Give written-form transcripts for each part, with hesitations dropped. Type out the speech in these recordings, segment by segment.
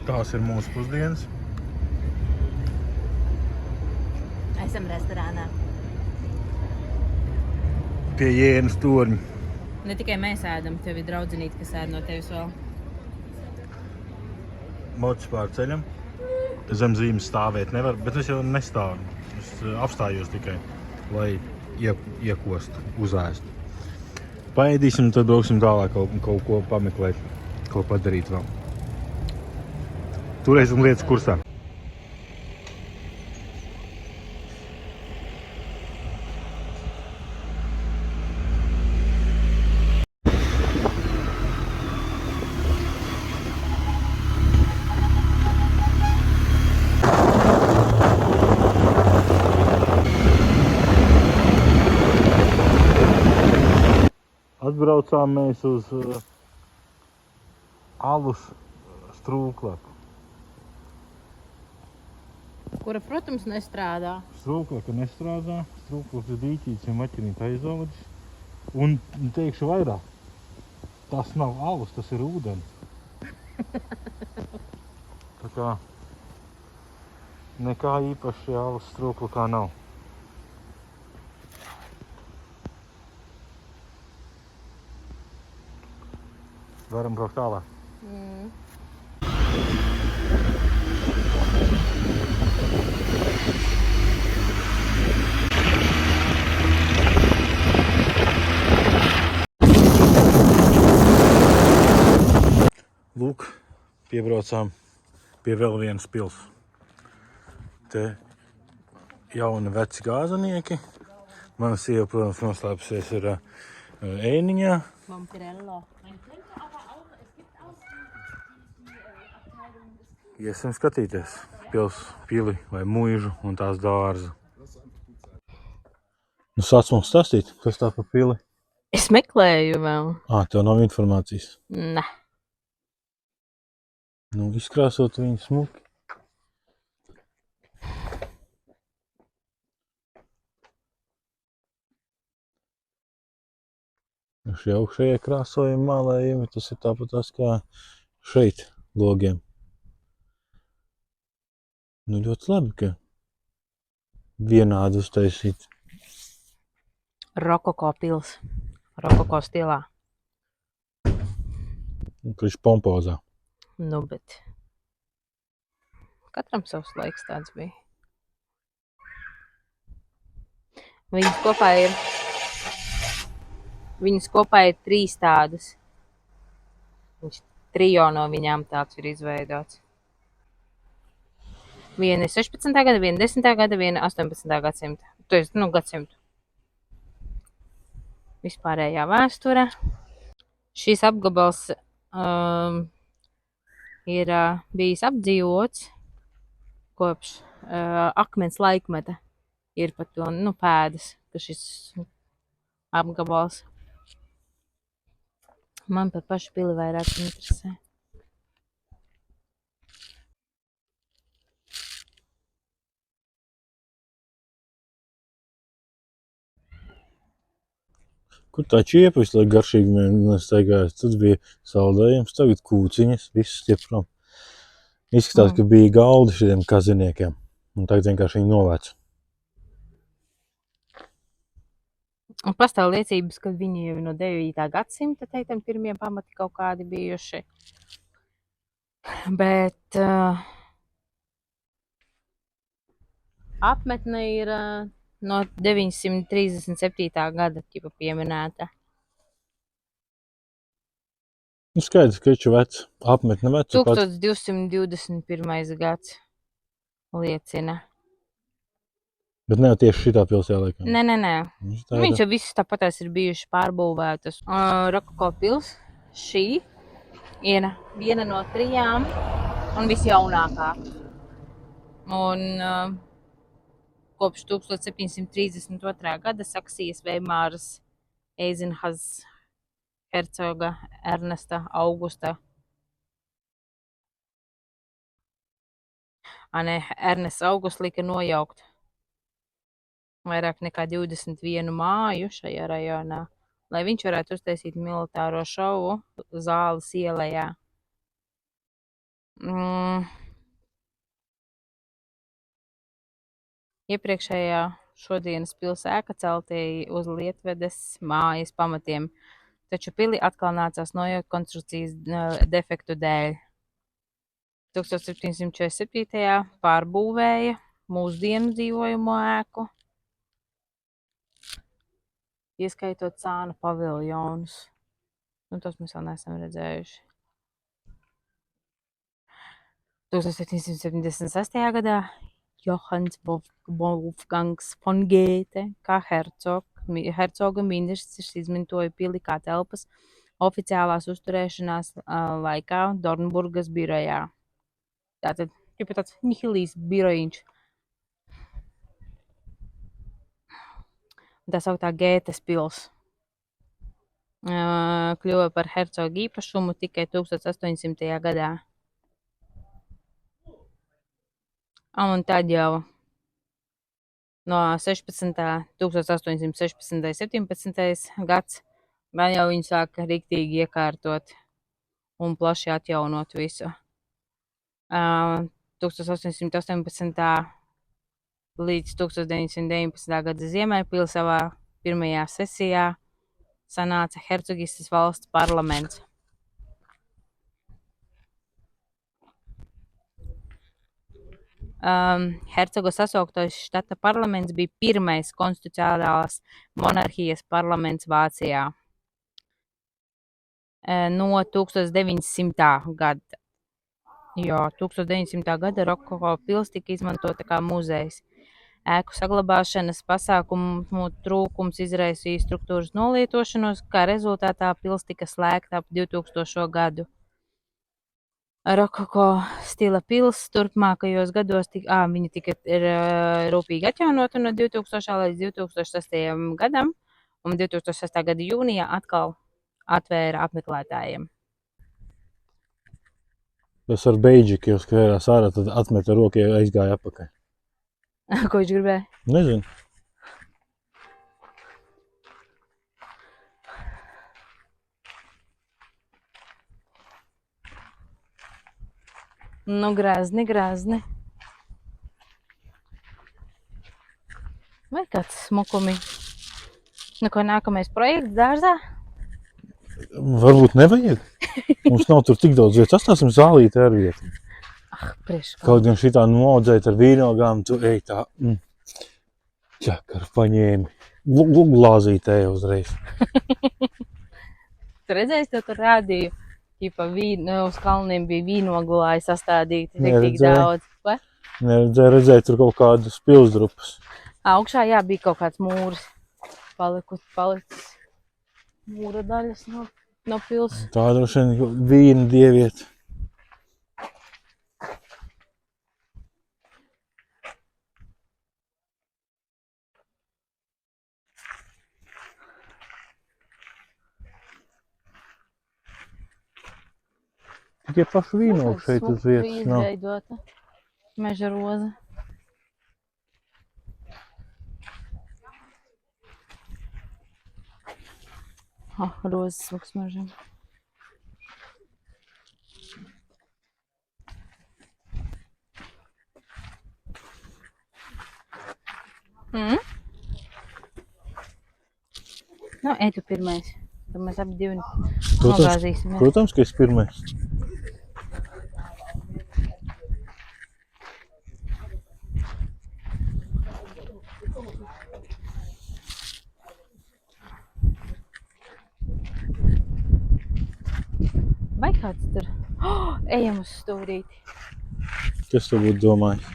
Tās ir mūsu pusdienas. Esam restorānā. Pie Jēnas torņa. Ne tikai mēs ēdam, tev ir draudzenīte, kas ēd no tevis vēl. Mocis pār ceļam. Zem zīmes stāvēt nevar, bet es jau nestāvu. Es apstājos tikai, lai iekostu, uzēstu. Paēdīsim, tad brauksim tālāk kaut ko pameklēt, ko padarīt vēl. Turēsim lietas kursā. Atbraucām mēs uz alus strūklaku. Kura, protams, nestrādā. Strūklaka nestrādā, strūklakas dīķītis ir maķinīt aizaudzis. Un teikšu vairāk, tas nav alus, tas ir ūdens. Tā kā nekā īpaši alus strūklakā nav. Varam braukt tālāk. Lūk, piebraucām pie vēl vienas pils. Te jauni veci gāzanieki. Mana sieva, protams, noslēpusies ir ēniņā. Vampirello. Iesim skatīties pili vai muižu un tās dārzu. Nu, sāc mums stāstīt, kas tā pa pili? Es meklēju vēl. Tev nav informācijas. Ne. Nu, izkrāsot viņu smuki. Šie augšējie krāsojumi mālējumi, tas ir tāpatās kā šeit logiem. Nu, ļoti labi, ka vienādi uztaisīt. Rokoko pils. Rokoko stilā. Kliši pompozā. Nu, bet katram savs laiks tāds bija. Viņas kopā ir 3 tādas. Trio no viņām tāds ir izveidots. Viena ir 16. gada, viena 10. gada, viena 18. gadsimta. To es, gadsimtu. Vispārējā vēsture. Šīs apgabals ir bijis apdzīvots kopš akmens laikmeta. Ir pat to, pēdas, ka šis apgabals. Man par pašu pili vairāk interesē. Kur tā čiepa visu laiku garšīgi nestaigājas? Tad bija saldējums, tagad kūciņas, viss tiek prom. Izskatās, ka bija galdi šiem kaziniekiem. Un tagad vienkārši viņi novēc. Un pastāv liecības, ka viņi jau no 9. gadsimta, teikam, pirmie pamati kaut kādi bijuši. Bet apmetne ir no 937. gada pieminēta. Nu, skaidrs, ka viņš vec, apmetne veca. 1221. gads liecina. Bet ne jau tieši šitā pilsē, laikam. Nē. Viņš jau visus tāpatās ir bijuši pārbūvētas. Rokoko pils, šī ir viena no 3 un visjaunākā. Un kopš 1732. gada Saksijas Veimāras Eizenhas hercoga Ernesta Augusta. Ernests Augusts lika nojaukt vairāk nekā 21 māju šajā rajonā, lai viņš varētu uztaisīt militāro šovu Zāles ielajā. Iepriekšējā šodienas pilsēka celtīja uz Lietvedes mājas pamatiem, taču pili atkal nācās nojaukt konstrukcijas defektu dēļ. 1747. pārbūvēja mūsdienu dzīvojamo ēku, ieskaitot sānu paviljonus. Tos mēs vēl neesam redzējuši. 1776. gadā Johanns Wolfgangs von Goethe kā hercoga ministrs izmantoja pili kā telpas oficiālās uzturēšanās laikā Dornburgas birojā. Tātad, tāds nihilīs birojiņš. Tā sauktā Gētes pils kļuva par hercoga īpašumu tikai 1800. gadā. Un tad jau no 1816. 17. gads gan jau viņi sāka riktīgi iekārtot un plaši atjaunot visu. 1818. līdz 1919. gada ziemai pili savā pirmajā sesijā sanāca hercogistes valsts parlaments. Hercoga sasauktais štata parlaments bija pirmais konstitucionālās monarhijas parlaments Vācijā no 1900. gada. Jo 1900. gada Rokoko pils tika izmantota kā muzejs. Ēku saglabāšanas pasākumu trūkums izraisīja struktūras nolietošanos, kā rezultātā pils tika slēgta ap 2000. gadu. Rokoko stila pils turpmākajos gados viņa tika rūpīgi atjaunota no 2000. līdz 2006. gadam, un 2006. gada jūnijā atkal atvēra apmeklētājiem. Tas ar beidžiku jau skrējās ārā, tad atmeta roku, ja aizgāja apakaļ. Ko viņš gribēja? Nezinu. Nu, grazni. Vai kāds smukumi? Nu, ko nākamais projekts dārzā? Varbūt nevajag. Mums nav tur tik daudz vietas. Atstāsim zālīti ar vietu. Priekškā. Kaut gan šitā nodzēt ar vīnogām, tu ej tā. Čakar paņēmi. Glāzītēja uzreiz. Tu redzēji, to tur rādīju? Uz kalniem bija vīnoglāji sastādīti. Tik daudz. Vai? Redzēju tur kaut kādas pilsdrupas. Augšā, jā, bija kaut kāds mūris. Palicis mūra daļas no pils. Tā droši vien vīna dievieta. Tikai pašu vīnogu šeit uz vietas nav. Izveidota meža roze. Rozes smuks mežam. Nu, ej tu pirmais. Tad mēs abi divi nogāzīsimies. Protams, ka es pirmais. Vai kāds tur? Ejam uz stūrīti. Kas tu būtu domājis?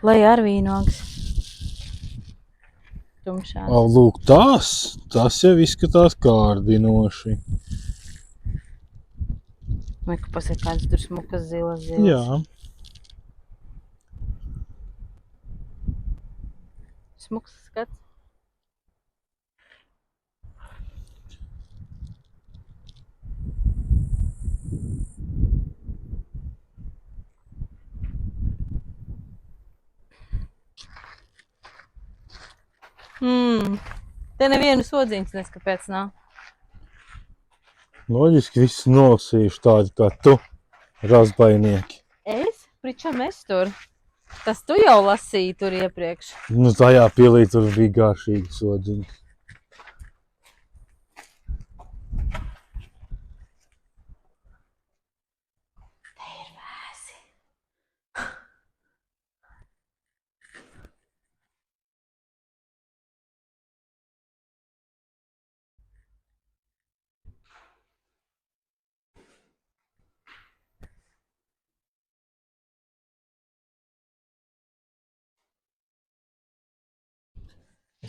Lai ar vīnogs. Tumšās. Lūk, tas jau izskatās kārdinoši. Vai, ka pasaka kāds tur smukas zilas. Jā. Smuks skats. Te nevienu sodziņas nes, kāpēc nav. Loģiski viss nolasījuši tādi kā tu, razbainieki. Es? Pričam es tur? Tas tu jau lasīji tur iepriekš. Nu, tajā pilī tur bija garšīgi sodziņas. Te ir vēsi.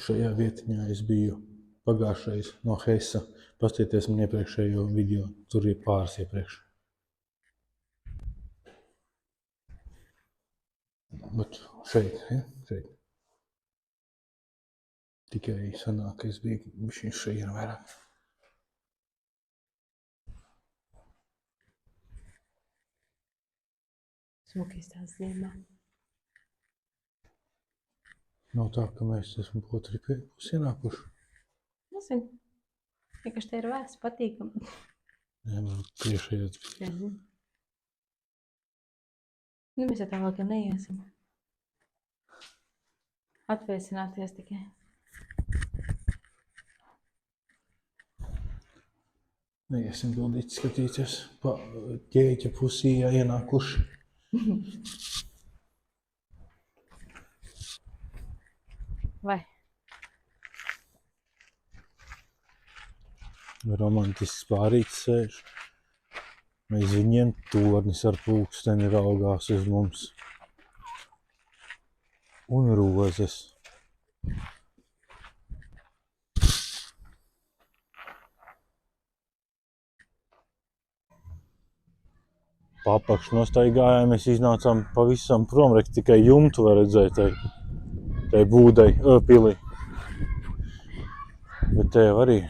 Šajā vietiņā es biju pagājušais no Hesa. Pastieties man iepriekšējo video, tur ir pāris iepriekš. Bet šeit, ja? Šeit. Tikai sanāk, ka es biju bišķiņ šeit vairāk. Smuki tās ziemā. Nav tā, ka mēs esam otri pus ienākuši. Nezinu. Vienkārši te ir vēsi, patīkami. Nē, man priekšējais. Nezinu. Nu, mēs jau tālāk neiesim. Atvēsināties tikai. Neiesim bildīt skatīties pa ķēķa pusī ienākuši. Vai? Romantisks pārītis sēž. Mēs viņiem tornis ar pulksteni raugās uz mums. Un rozes. Papakš nostaigājām, mēs iznācām pavisam prom, tikai jumtu var redzēt tai būdai, pilī. Bet te jau arī.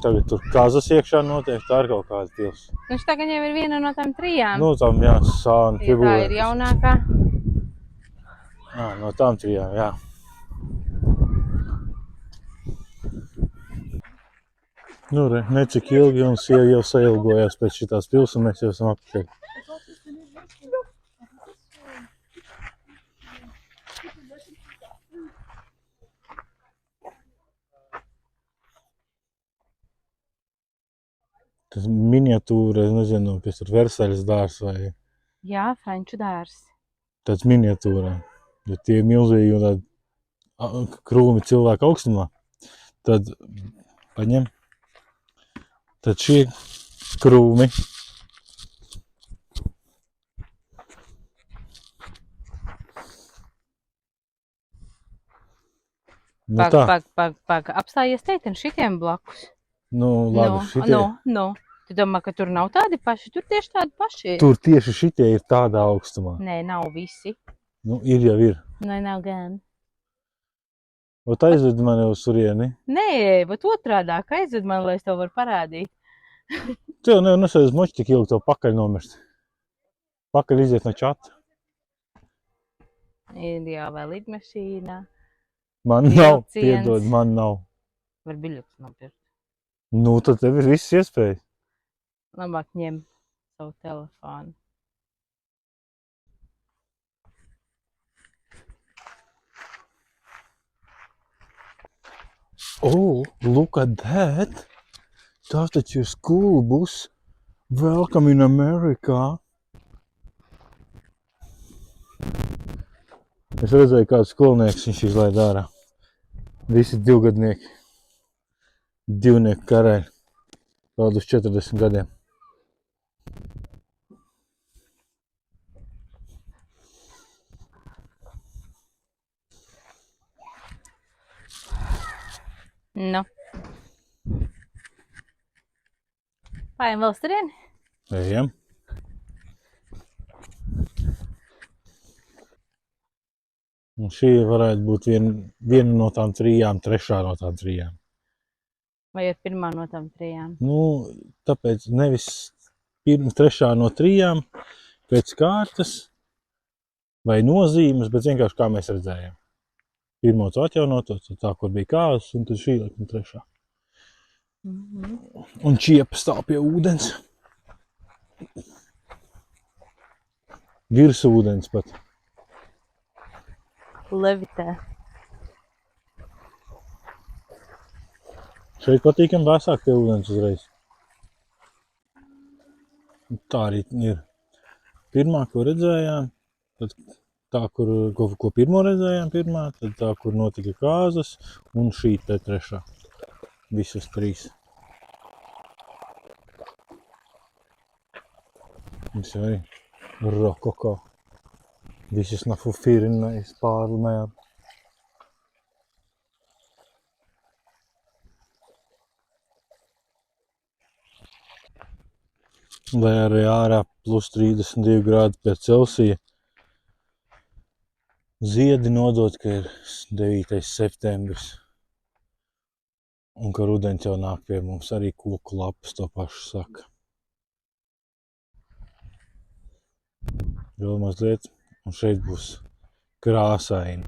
Tagad tur kazas iekšā notiek, tā ir kaut kāda pils. Nu, šitā gan jau ir viena no tām 3. Nu, tam jā, sāna Tā piebūvē. ir jaunākā. No tām 3, jā. Nu, re, necik ilgi un sieva jau sailgojās pēc šitās pils, un mēs jau esam apakaļ. Tas miniatūra, es nezinu, kas tur Versaļas dārs vai Jā, Franču dārs. tāds miniatūrā. Ja tie milzīgi un tādi krūmi cilvēku augstumā, tad paņem. Tad šie krūmi nu Pag. Apstājies teikt, un šitiem blakus. Nu, labi, šitie. Tu domā, ka tur nav tādi paši? Tur tieši tādi paši. Tur tieši šitie ir tādā augstumā. Nē, nav visi. Nu, ir jau ir. Nē, nav gan. Ot aizved mani uz turieni. Nē, bet otrādāk aizved man, lai es tev varu parādīt. Tev nevar nosēdz moči tik ilgi tev pakaļ nomirst. Pakaļ iziet no čata. Jā, vai lidmašīnā. Man nav, Vilciens. piedod, man nav. Var biļetes nopirkt. Nu, tad tev ir viss iespējas. Labāk ņem savu telefonu. Oh, look at that. Tas taču ir school bus. Welcome in America. Es redzēju, kāds skolnieks viņš izlaid ārā. Visi 2-gadnieki. 2-nieku karēļi. Tādu uz 40 gadiem. Nu. Pājam vēl uz turieni? Ejam. Un šī varētu būt viena no tām 3, 3. no tām 3. Vai ir 1. no tām 3? Nu, tāpēc nevis 3. no 3 pēc kārtas vai nozīmes, bet vienkārši kā mēs redzējām. 1. tu atjaunoto, tad tā, kur bija kāzas, un tad šī laikam 3. Un čiepa stāv pie ūdens. Virs ūdens pat. Levitē. Šeit patīkam vēsāk pie ūdens uzreiz. Tā arī ir. Pirmā, ko redzējām, tad tā, ko pirmo redzējām pirmā, tad tā, kur notika kāzas, un šī te trešā. Visas trīs. Mums jau arī rokoko. Visas nafufirinājis pārlumējām. Lai arī ārā plus 32 grādi pie Celsija. Ziedi nodot, ka ir 9. septembris. Un ka rudens jau nāk pie mums, arī koku lapas to pašu saka. Vēl mazliet, un šeit būs krāsaini.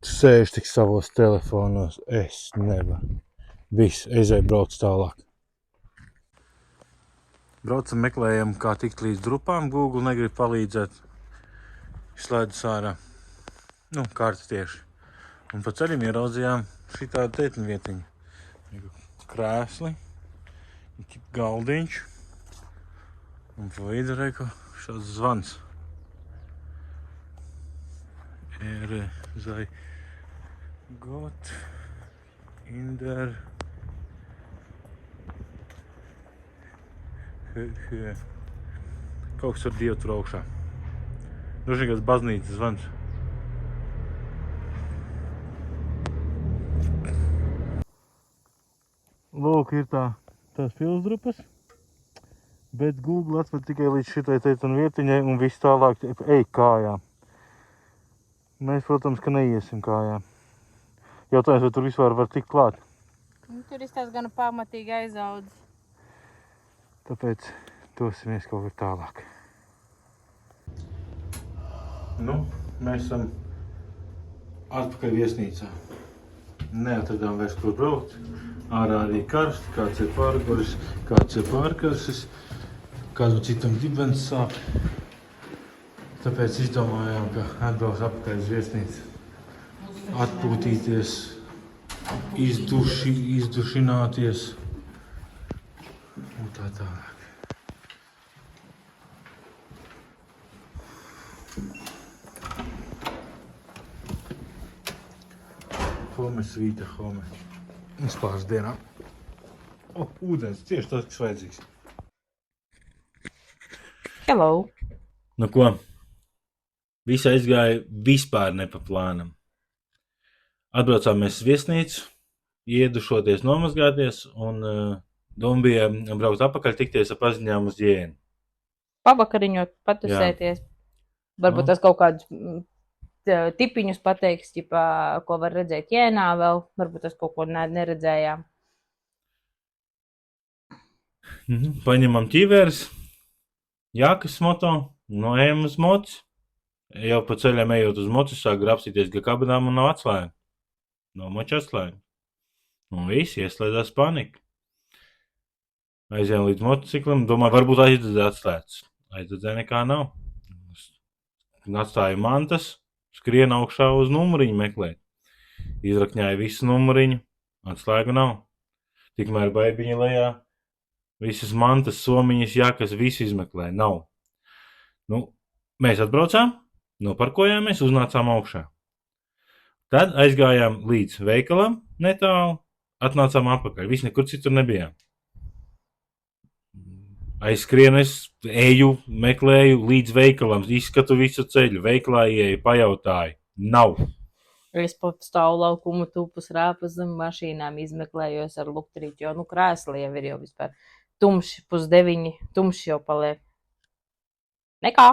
Sēž tik savos telefonos, es nevaru. Viss, aizēju brauc tālāk. Braucam, meklējam, kā tikt līdz drupām. Google negrib palīdzēt. Slēdz ārā. Karta tieši. Un pa ceļam ieraudzījām šitādu tētiņu vietiņu. Krēsli, galdiņš. Un pa vidu reku šāds zvans. Sei Gott in der Höhe. Kaut kas ar Dievu tur augšā. Droši vien kāds baznīcas zvans. Lūk, ir tās pilsdrupas, bet Google atved tikai līdz šitai teitun vietiņai un viss tālāk ej kājām. Mēs, protams, ka neiesim kājām. Jautājums, vai tur vispār var tikt klāt? Tur izstās gan pamatīgi aizaudzis. Tāpēc dosimies kaut kur tālāk. Mēs esam atpakaļ viesnīcā. Neatradām vairs, kur braukt. Ārā arī karsti, kāds ir pārguris, kāds ir pārkarsis, kādu citam dibens sāp. Tāpēc izdomājām, ka atbrauks atpakaļ uz viesnīcu. Atpūtīties, izdušināties un tā tālāk. Home svīta, home. Uz pāris dienām. Ūdens, tieši tas, kas vajadzīgs. Hello! Ko? Viss aizgāja vispār ne pa plānam. Atbraucām mēs uz viesnīcu, iedušoties, nomazgāties, un doma bija braukt atpakaļ, tikties ar paziņām uz Jēnu. Pavakariņot, patusēties. Varbūt tas kaut kādus tipiņus pateiks, ko var redzēt Jēnā vēl. Varbūt tas kaut ko neredzējām. Paņemam ķīveres, jākas moto, noejam uz moci. Jau pa ceļam ejot uz moci, sāk grapstīties, ka kabinām un nav atslēga. Nomoču atslēgu. Un viss, ieslēdzās panika. Aizējām līdz motociklam, domāju, varbūt aizdedzē atslēdz. Aizdedzē nekā nav. Atstāju mantas, skrien augšā uz numuriņu meklēt. Izrakņāju visu numuriņu, atslēgu nav. Tikmēr baibiņa lejā, visas mantas, somiņas, jakas, visu izmeklē, nav. Mēs atbraucām, noparkojāmies, uznācām augšā. Tad aizgājām līdz veikalam netālu, atnācām atpakaļ. Viss nekur citur nebijām. Aizskrienu, es eju, meklēju līdz veikalam, izskatu visu ceļu, veikalā ieeju, pajautāju. Nav. Es pat stāvu laukumu tupus rāpas zem mašīnām, izmeklējos ar lukturīti, jo krēsli jau ir jau vispār tumši, 8:30, tumši jau paliek. Nekā.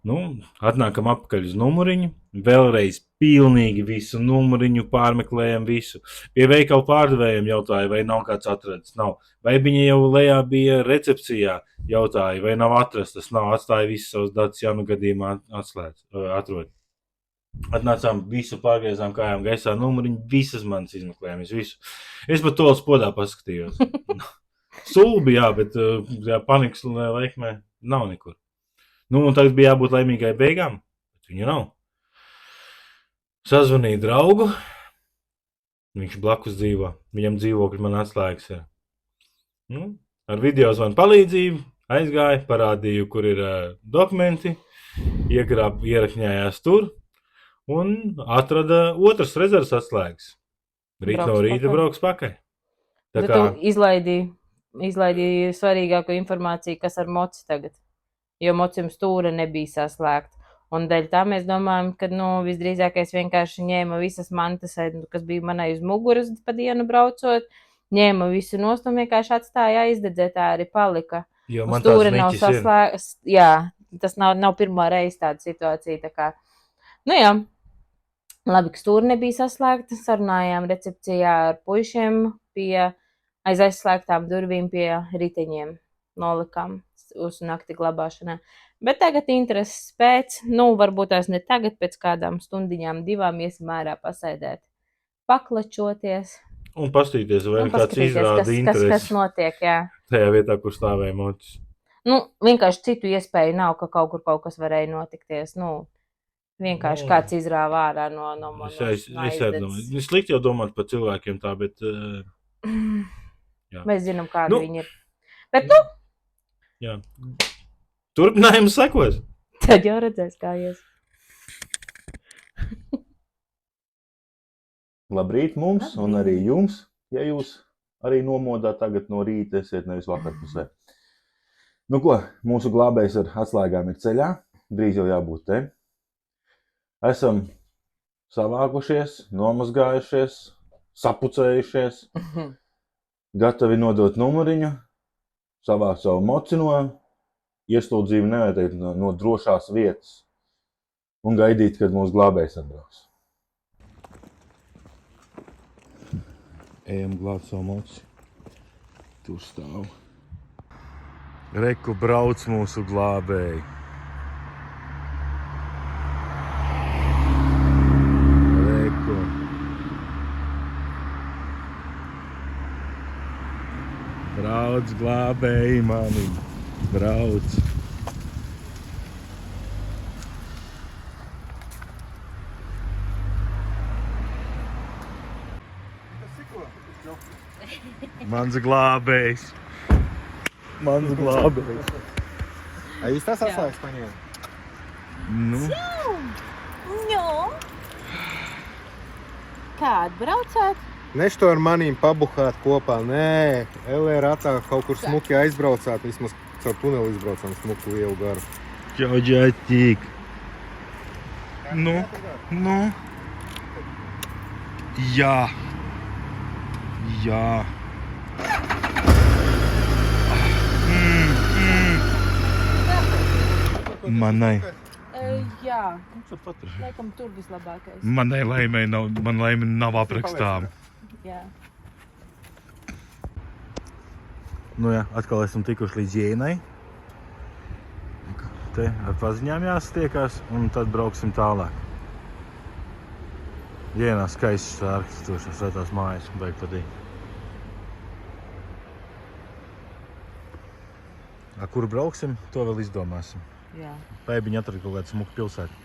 Atnākam apakaļ uz numuriņu, vēlreiz pilnīgi visu numuriņu pārmeklējam visu. Pie veikala pārdevējiem jautāja, vai nav kāds atradis. Nav. Vai viņa jau lejā bija recepcijā, jautāja, vai nav atrastas. Nav, atstāja visus savus datus, ja gadījumā atrod. Atnācām visu pārgriezām kājām gaisā, numuriņu, visas manas izmeklējumus, visu. Es pat to spodā paskatījos. Sulbi, jā, bet jā, panikas laikmē nav nekur. Nu, un tagad bija jābūt laimīgai beigām, bet viņu nav. Sazvanīju draugu, viņš blakus dzīvo, viņam dzīvokļi man atslēgas ir. Nu, ar video zvanu palīdzību aizgāju, parādīju, kur ir dokumenti, ierakņājās tur un atrada otras rezerves atslēgas. Rīt no rīta brauks pakaļ. Tā Tu kā, izlaidīji svarīgāko informāciju, kas ar moci tagad, jo mocim stūra nebija saslēgta. Un dēļ tā mēs domājam, ka, visdrīzākais vienkārši ņēma visas mantas, kas bija manai uz muguras pa dienu braucot, ņēma visu nost un vienkārši atstāja aizdedzēt, tā arī palika. jo Un man tāds stūra nav niķis ir. saslēgts. Jā, tas nav pirmā reize tāda situācija. Tā kā, jā, labi, ka stūra nebija saslēgta. Sarunājām recepcijā ar puišiem pie aiz aizslēgtām durvīm pie riteņiem. Nolikām uz nakti glabāšanā. Bet tagad intereses pēc, varbūt tās ne tagad, pēc kādām stundiņām, 2 iesim ārā pasēdēt, paklačoties. Un pastīties, vai Un kāds paskatīties, izrāda kas interesi notiek, jā. tajā vietā, kur stāvēja mocis. Vienkārši citu iespēju nav, ka kaut kur kaut kas varēja notikties. Vienkārši kāds izrāva ārā no Es arī domāju, slikti jau domāt par cilvēkiem tā, bet jā. Mēs zinām, kādi Nu. viņi ir. Bet, Jā. Turpinājums sekos. tad jau redzēs, kā ies. Labrīt mums un arī jums, ja jūs arī nomodā tagad no rīta esiet nevis vakarpusē. Nu ko, mūsu glābējs ar atslēgām ir ceļā, drīz jau jābūt te. Esam savākušies, nomazgājušies, sapucējušies, gatavi nodot numuriņu, savākt savu mocino, ieslodzību nevērtēt no drošās vietas un gaidīt, kad mūsu glābējs atbrauks. Ejam glābt savu moci. Tur stāv. Reku brauc mūsu glābēji. Reku. Brauc glābēji mani. Brauc. Mans glābējs. Mans glābējs. A jūs tas atslēgas paņēma? Nu, Kādu braucāt? Neš to ar manīm pabuhāt kopā, nē. LR-atā kaut kur smuki aizbraucāt, vismaz caur tuneli izbraucām smuku ielu garu. čau, ģētīk. Nu. Jā. Jā. Manai. Jā, laikam tur vislabākais. Manai laimei nav aprakstām. Jā. Nu jā, atkal esam tikuši līdz Jēnai. Te ar paziņām jāsatiekās un tad brauksim tālāk. Jēnā skaists arhitektūras svētās mājas, baigi patīk. Kur brauksim, to vēl izdomāsim. Jā. Pēbiņi atrada kaut kādu smuku pilsētu.